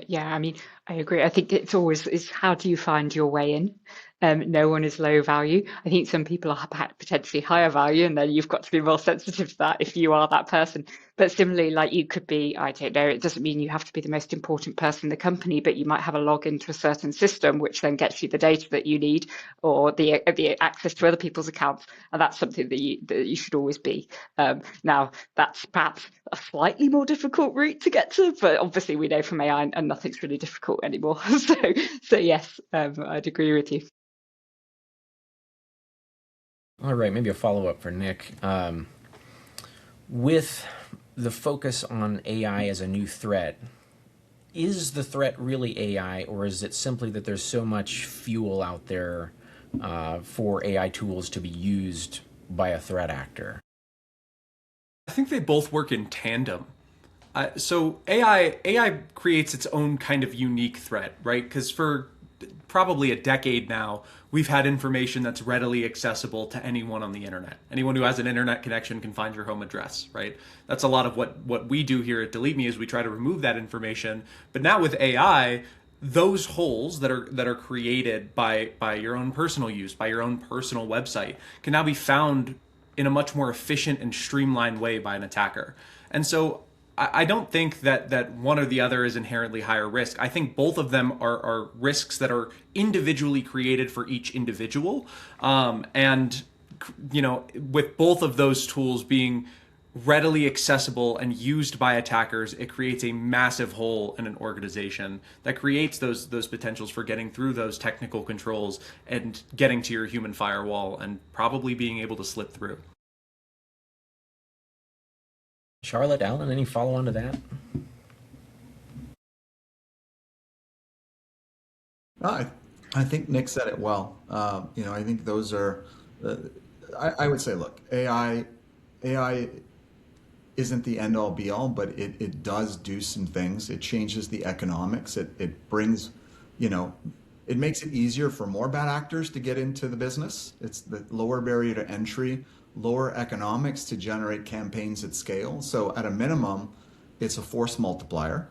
Yeah, I mean, I agree. I think it's always is how do you find your way in? No one is low value. I think some people are potentially higher value, and then you've got to be more sensitive to that if you are that person. But similarly, like you could be, I don't know, it doesn't mean you have to be the most important person in the company, but you might have a login to a certain system, which then gets you the data that you need or the access to other people's accounts, and that's something that you should always be. Now, that's perhaps a slightly more difficult route to get to, but obviously we know from AI and nothing's really difficult anymore. So yes, I'd agree with you. All right, maybe a follow-up for Nick. With the focus on AI as a new threat, is the threat really AI, or is it simply that there's so much fuel out there for AI tools to be used by a threat actor? I think they both work in tandem. So AI creates its own kind of unique threat, right? Because for probably a decade now, we've had information that's readily accessible to anyone on the internet. Anyone who has an internet connection can find your home address, right? That's a lot of what we do here at Delete Me is we try to remove that information. But now with AI, those holes that are created by your own personal use, by your own personal website, can now be found in a much more efficient and streamlined way by an attacker. And so I don't think that one or the other is inherently higher risk. I think both of them are risks that are individually created for each individual. And, with both of those tools being readily accessible and used by attackers, it creates a massive hole in an organization that creates those potentials for getting through those technical controls and getting to your human firewall and probably being able to slip through. Charlotte, Alan, any follow-on to that? I think Nick said it well. I think those are, I would say, look, AI isn't the end all be all, but it does do some things. It changes the economics. It brings, it makes it easier for more bad actors to get into the business. It's the lower barrier to entry, lower economics to generate campaigns at scale. So at a minimum, it's a force multiplier.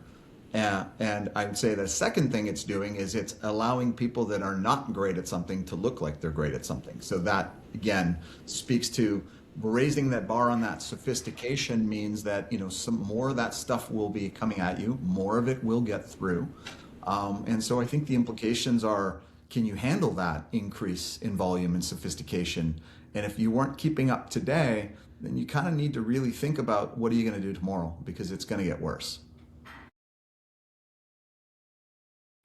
And I would say the second thing it's doing is it's allowing people that are not great at something to look like they're great at something. So that, again, speaks to raising that bar on that sophistication means that, some more of that stuff will be coming at you, more of it will get through. And so I think the implications are, can you handle that increase in volume and sophistication? And if you weren't keeping up today, then you kind of need to really think about what are you going to do tomorrow, because it's going to get worse.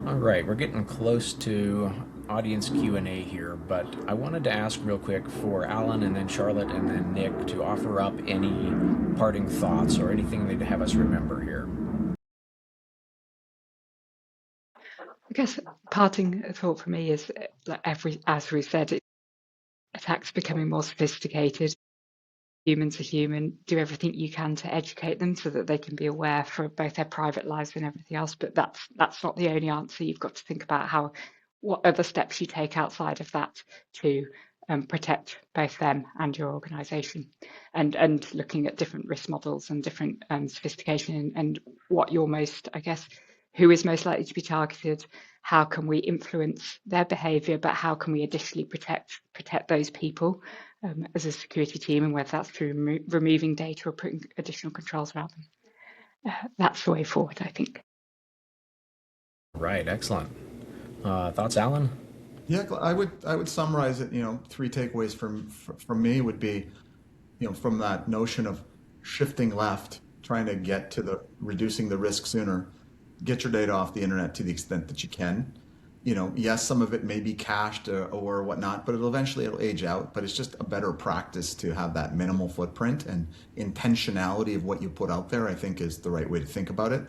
All right, we're getting close to audience Q&A here, but I wanted to ask real quick for Alan and then Charlotte and then Nick to offer up any parting thoughts or anything they'd have us remember here. I guess parting thought for me is, as we said, attacks becoming more sophisticated. Humans are human. Do everything you can to educate them so that they can be aware for both their private lives and everything else. But that's not the only answer. You've got to think about what other steps you take outside of that to protect both them and your organisation, and looking at different risk models and different sophistication and what you're most, I guess, who is most likely to be targeted, how can we influence their behaviour, but how can we additionally protect those people as a security team, and whether that's through removing data or putting additional controls around them. That's the way forward, I think. Right, excellent. Thoughts, Alan? Yeah, I would summarize it. 3 takeaways from me would be, from that notion of shifting left, trying to get to the reducing the risk sooner. Get your data off the internet to the extent that you can. Yes, some of it may be cached or whatnot, but it'll age out. But it's just a better practice to have that minimal footprint, and intentionality of what you put out there, I think, is the right way to think about it.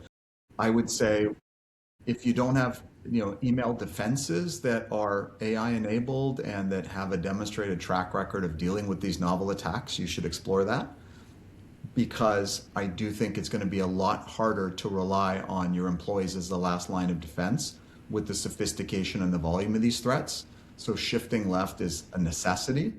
I would say if you don't have email defenses that are AI enabled and that have a demonstrated track record of dealing with these novel attacks, you should explore that, because I do think it's going to be a lot harder to rely on your employees as the last line of defense with the sophistication and the volume of these threats. So shifting left is a necessity.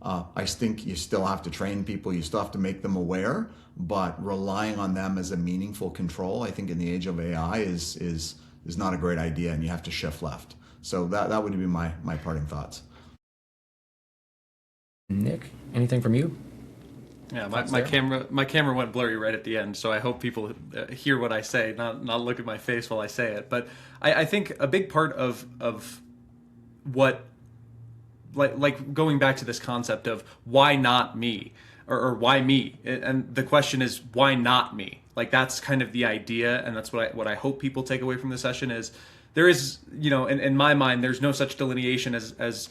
I think you still have to train people, you still have to make them aware, but relying on them as a meaningful control, I think in the age of AI is not a great idea, and you have to shift left. So that would be my parting thoughts. Nick, anything from you? Yeah, my camera went blurry right at the end, so I hope people hear what I say, not look at my face while I say it. But I think a big part of what, like going back to this concept of why not me, or why me, and the question is why not me. Like that's kind of the idea, and that's what I hope people take away from the session is. There is, in my mind, there's no such delineation as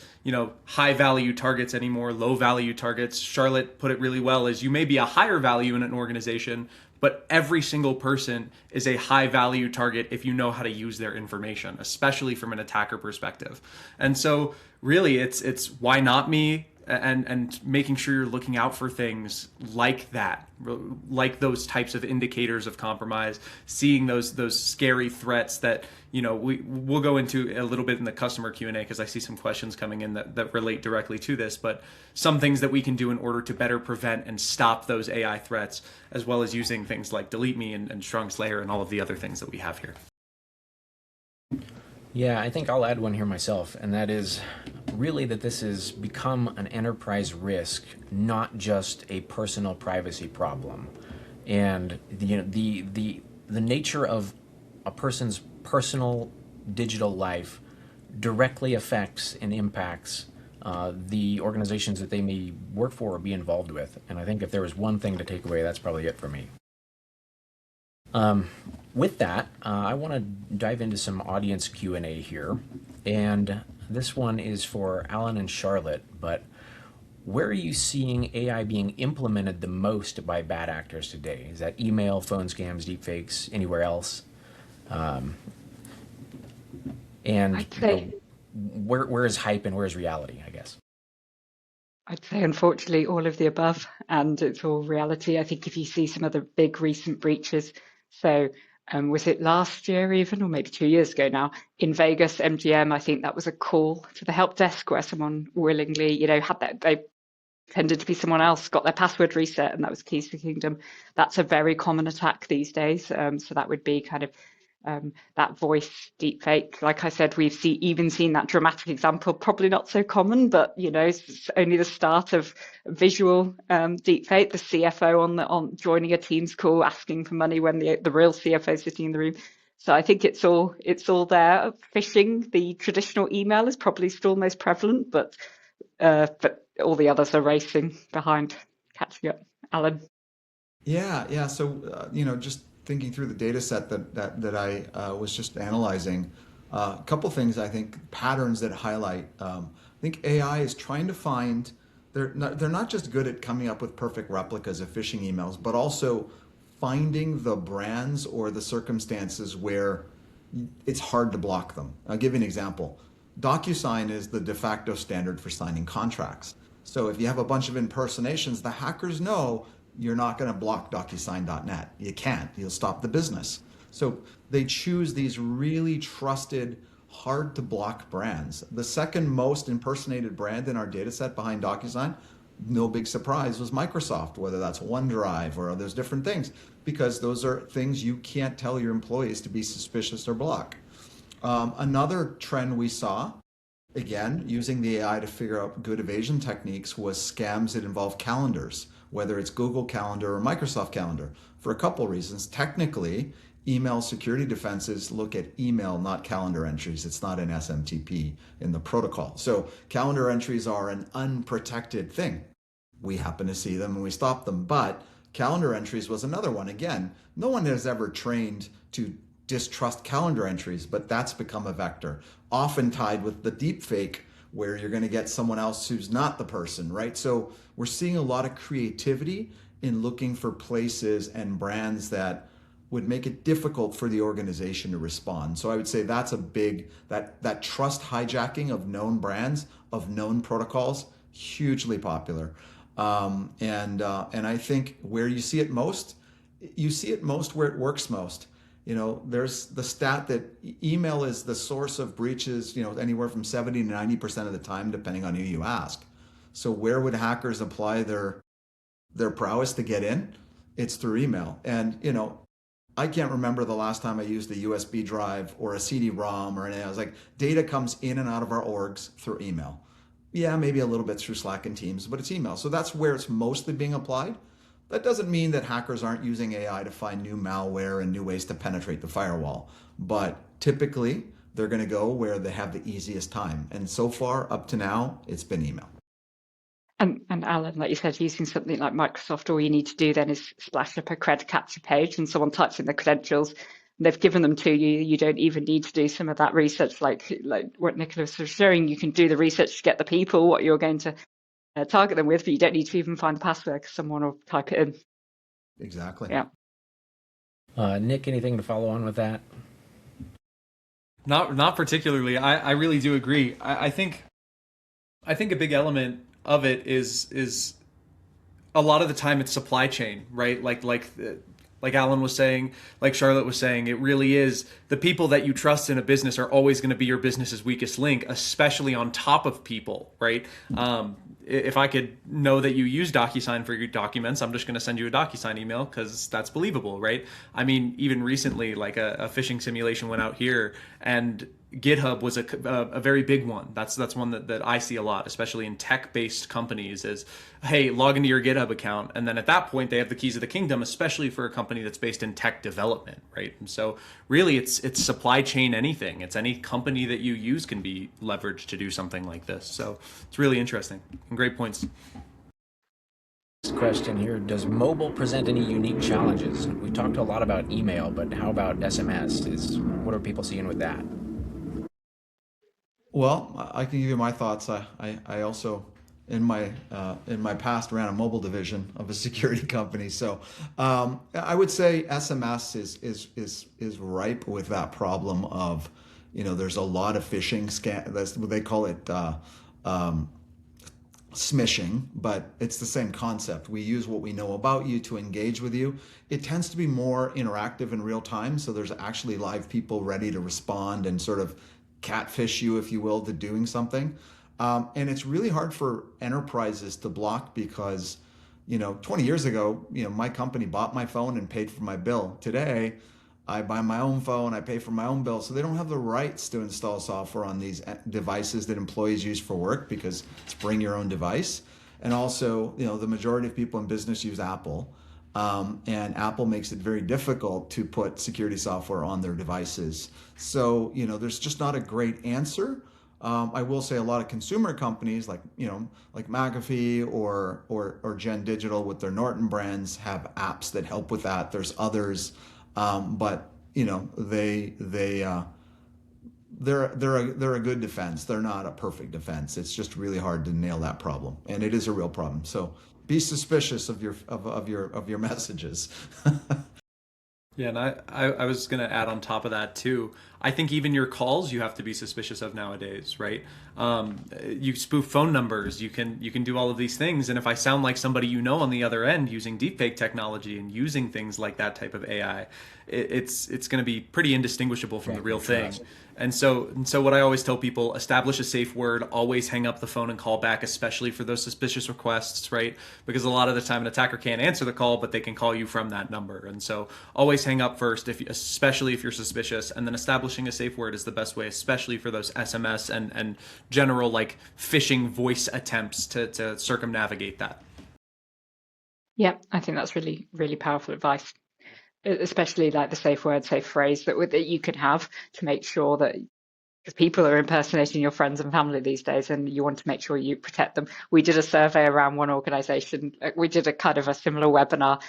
high value targets anymore, low value targets. Charlotte put it really well, is you may be a higher value in an organization, but every single person is a high value target if you know how to use their information, especially from an attacker perspective. And so really it's why not me? And making sure you're looking out for things like that, like those types of indicators of compromise, seeing those scary threats that we'll go into a little bit in the customer Q&A, because I see some questions coming in that relate directly to this, but some things that we can do in order to better prevent and stop those AI threats, as well as using things like Delete Me and Strongest Layer and all of the other things that we have here. Yeah, I think I'll add one here myself, and that is really that this has become an enterprise risk, not just a personal privacy problem. And the nature of a person's personal digital life directly affects and impacts the organizations that they may work for or be involved with. And I think if there was one thing to take away, that's probably it for me. With that, I want to dive into some audience Q&A here, and this one is for Alan and Charlotte, but where are you seeing AI being implemented the most by bad actors today? Is that email, phone scams, deepfakes, anywhere else? And I'd say, where is hype and where is reality, I guess? I'd say, unfortunately, all of the above, and it's all reality. I think if you see some of the big recent breaches, so was it last year even, or maybe 2 years ago now, in Vegas, MGM, I think that was a call to the help desk where someone willingly, had that, they tended to be someone else, got their password reset, and that was Keys to the Kingdom. That's a very common attack these days. So that would be kind of that voice deepfake. Like I said, we've even seen that dramatic example, probably not so common, but it's only the start of visual deepfake. The CFO on joining a Teams call asking for money when the real CFO is sitting in the room. So I think it's all there. Phishing, the traditional email is probably still most prevalent, but all the others are racing behind, catching up. Alan. Yeah. So just thinking through the data set that I was just analyzing, a couple things I think, patterns that highlight. I think AI is trying to find, they're not just good at coming up with perfect replicas of phishing emails, but also finding the brands or the circumstances where it's hard to block them. I'll give you an example. DocuSign is the de facto standard for signing contracts. So if you have a bunch of impersonations, the hackers know you're not going to block DocuSign.net. You can't. You'll stop the business. So they choose these really trusted, hard to block brands. The second most impersonated brand in our data set behind DocuSign, no big surprise, was Microsoft, whether that's OneDrive or there's different things, because those are things you can't tell your employees to be suspicious or block. Another trend we saw, again, using the AI to figure out good evasion techniques, was scams that involve calendars, whether it's Google Calendar or Microsoft Calendar, for a couple reasons. Technically, email security defenses look at email, not calendar entries. It's not an SMTP in the protocol. So calendar entries are an unprotected thing. We happen to see them and we stop them, but calendar entries was another one. Again, no one has ever trained to distrust calendar entries, but that's become a vector, often tied with the deep fake, where you're going to get someone else who's not the person, right? So we're seeing a lot of creativity in looking for places and brands that would make it difficult for the organization to respond. So I would say that's a big, that trust hijacking of known brands, of known protocols, hugely popular. And I think where you see it most, you see it most where it works most. There's the stat that email is the source of breaches, anywhere from 70 to 90% of the time, depending on who you ask. So where would hackers apply their prowess to get in? It's through email. And, I can't remember the last time I used a USB drive or a CD-ROM or anything. I was like, data comes in and out of our orgs through email. Yeah, maybe a little bit through Slack and Teams, but it's email. So that's where it's mostly being applied. That doesn't mean that hackers aren't using AI to find new malware and new ways to penetrate the firewall. But typically, they're going to go where they have the easiest time. And so far, up to now, it's been email. And Alan, like you said, using something like Microsoft, all you need to do then is splash up a cred capture page and someone types in the credentials. They've given them to you. You don't even need to do some of that research, like what Nicholas was showing. You can do the research to get the people, what you're going to target them with, but you don't need to even find the password because someone will type it in. Exactly. Yeah. Nick, anything to follow on with that? Not particularly. I really do agree. I think a big element of it is a lot of the time it's supply chain, right? Like Alan was saying, like Charlotte was saying, it really is the people that you trust in a business are always going to be your business's weakest link, especially on top of people, right? If I could know that you use DocuSign for your documents, I'm just going to send you a DocuSign email because that's believable, right? I mean, even recently, like a phishing simulation went out here, and GitHub was a very big one. That's one that I see a lot, especially in tech-based companies, is, hey, log into your GitHub account. And then at that point, they have the keys of the kingdom, especially for a company that's based in tech development, right? And so really, it's supply chain anything. It's any company that you use can be leveraged to do something like this. So it's really interesting and great points. This question here, does mobile present any unique challenges? We talked a lot about email, but how about SMS? What are people seeing with that? Well, I can give you my thoughts. I also in my past ran a mobile division of a security company, so I would say SMS is ripe with that problem of, there's a lot of phishing scam. That's what they call it, smishing, but it's the same concept. We use what we know about you to engage with you. It tends to be more interactive in real time, so there's actually live people ready to respond and sort of catfish you, if you will, to doing something. And it's really hard for enterprises to block because, 20 years ago, my company bought my phone and paid for my bill. Today, I buy my own phone, I pay for my own bill. So they don't have the rights to install software on these devices that employees use for work because it's bring your own device. And also, the majority of people in business use Apple. And Apple makes it very difficult to put security software on their devices. So, there's just not a great answer. I will say a lot of consumer companies like McAfee or Gen Digital with their Norton brands have apps that help with that. There's others, but they're a good defense. They're not a perfect defense. It's just really hard to nail that problem, and it is a real problem. So be suspicious of your messages. Yeah, and I was going to add on top of that too. I think even your calls you have to be suspicious of nowadays, right? You spoof phone numbers, you can do all of these things, and if I sound like somebody on the other end using deepfake technology and using things like that type of AI, it's going to be pretty indistinguishable from the real thing. And so what I always tell people, establish a safe word, always hang up the phone and call back, especially for those suspicious requests, right? Because a lot of the time an attacker can't answer the call, but they can call you from that number. And so always hang up first, especially if you're suspicious, and then establishing a safe word is the best way, especially for those SMS and general like phishing voice attempts to circumnavigate that. Yeah, I think that's really, really powerful advice, especially like the safe word, safe phrase that you can have to make sure that, because people are impersonating your friends and family these days, and you want to make sure you protect them. We did a survey around one organization. We did a kind of a similar webinar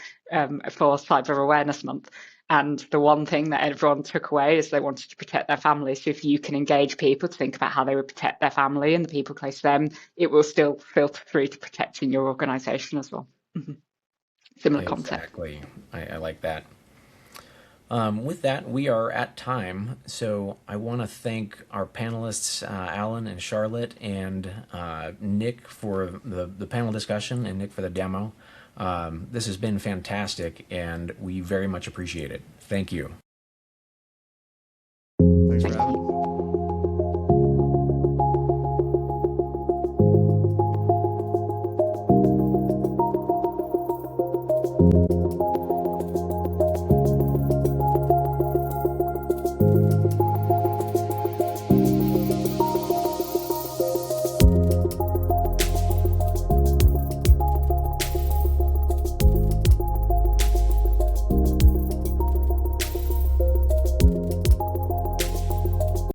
for Cyber Awareness Month. And the one thing that everyone took away is they wanted to protect their family. So if you can engage people to think about how they would protect their family and the people close to them, it will still filter through to protecting your organization as well. Mm-hmm. Similar concept. Exactly. I like that. With that, we are at time, so I want to thank our panelists, Alan and Charlotte, and Nick for the panel discussion, and Nick for the demo. This has been fantastic, and we very much appreciate it. Thank you. Thanks for having me.